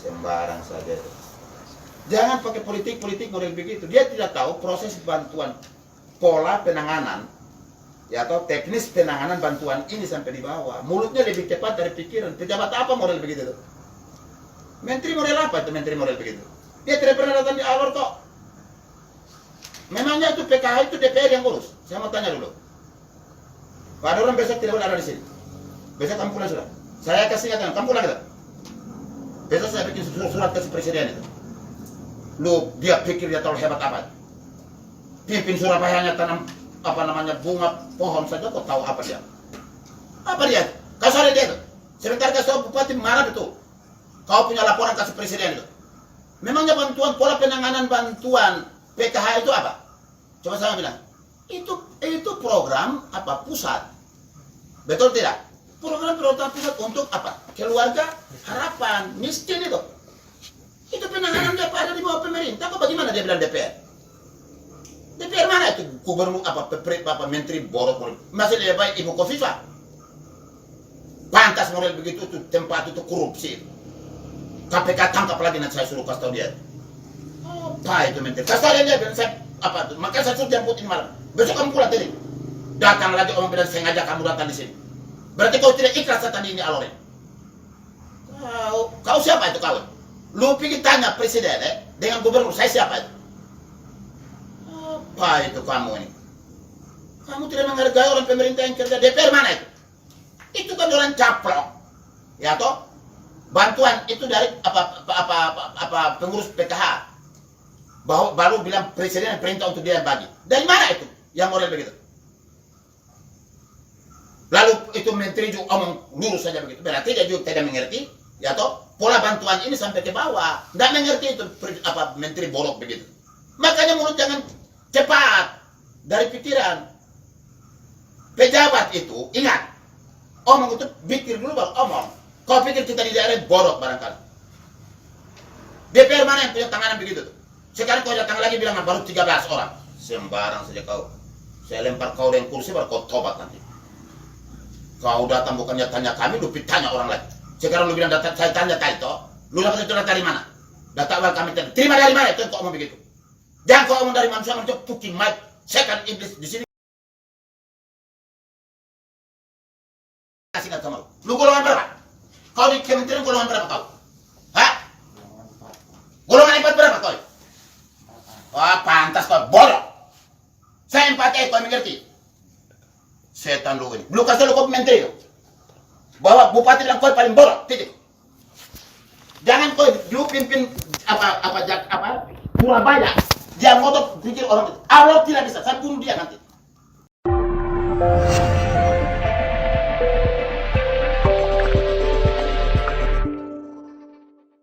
Sembarang saja. Jangan pakai politik model begitu. Dia tidak tahu proses bantuan, pola penanganan, ya atau teknis penanganan bantuan ini sampai di bawah. Mulutnya lebih cepat dari pikiran. Pejabat apa model begitu tuh? Menteri model apa itu menteri model begitu? Dia tidak pernah datang di awal kok. Memangnya itu PKH itu DPR yang urus? Saya mau tanya dulu. Pak orang besok tidak boleh ada di sini. Besok kamu pulang sudah. Saya kasih ingatkan, kamu pulang kita. Besok saya bikin surat ke presiden itu. Lu dia pikir dia terlalu hebat apa? Pimpin Surabaya tanam apa namanya bunga pohon saja kok tahu apa dia? Apa dia? Kau sorry dia tuh. Sebentar kasih bupati marah betul. Kau punya laporan kasih presiden itu. Memangnya bantuan pola penanganan bantuan PKH itu apa? Coba saya bilang. Itu program apa pusat. Betul tidak? Program pusat untuk apa? Keluarga harapan miskin itu. Itu penanganan dia ada di bawah pemerintah. Kok bagaimana dia bilang DPR? DPR mana itu gubernur apa menteri borok masih lebih baik Ibu Kofifa. Pantas model begitu tuh tempat itu korupsi. KPK tangkap lagi nanti saya suruh kasih tahu dia. Apa itu menteri? Kasih tahu dia bilang saya apa tuh? Maka saya suruh jemputin malam. Besok kamu pulang tadi. Datang lagi orang bilang saya ngajak kamu datang di sini. Berarti kau tidak ikhlas tadi ini alore. Kau siapa itu kau? Lu pergi tanya presiden dengan gubernur saya siapa itu? Apa itu kamu ini? Kamu tidak menghargai orang pemerintah yang kerja DPR mana itu? Itu kan orang caplok, ya toh? Bantuan itu dari apa pengurus PKH. Baru bilang presiden perintah untuk dia bagi. Dari mana itu? Yang model begitu. Lalu itu menteri juga omong lurus saja begitu. Berarti dia juga tidak mengerti, ya toh? Pola bantuan ini sampai ke bawah. Tidak mengerti itu apa menteri borok begitu. Makanya mulut jangan cepat dari pikiran. Pejabat itu ingat, omong itu pikir dulu baru omong. Kau pikir kita di daerah borok barangkali. DPR mana yang punya tanganan begitu? Sekarang kau datang lagi bilang baru 13 orang. Sembarang saja kau. Saya lempar kau dengan kursi baru kau tobat nanti. Kau datang bukannya tanya kami, lu tanya orang lain. Sekarang lu bilang data saya tanya kau itu, lu dapat itu data dari mana? Data awal kami terima dari mana itu kau omong begitu? Jangan kau omong dari manusia puking mic, sekan iblis di sini. Kasih nggak sama lu? Lu golongan berapa? Kau di kementerian golongan berapa kau? Hah? Golongan 4 berapa kau? Wah pantas kau bodoh. Saya 4 kau mengerti? Setan lu ini. Belum kasih lu kau menteri itu. Bahwa bupati bilang kau paling bodoh, titik. Jangan kau dulu pimpin apa Surabaya. Dia ngotot pikir orang itu. Allah tidak bisa, saya bunuh dia nanti.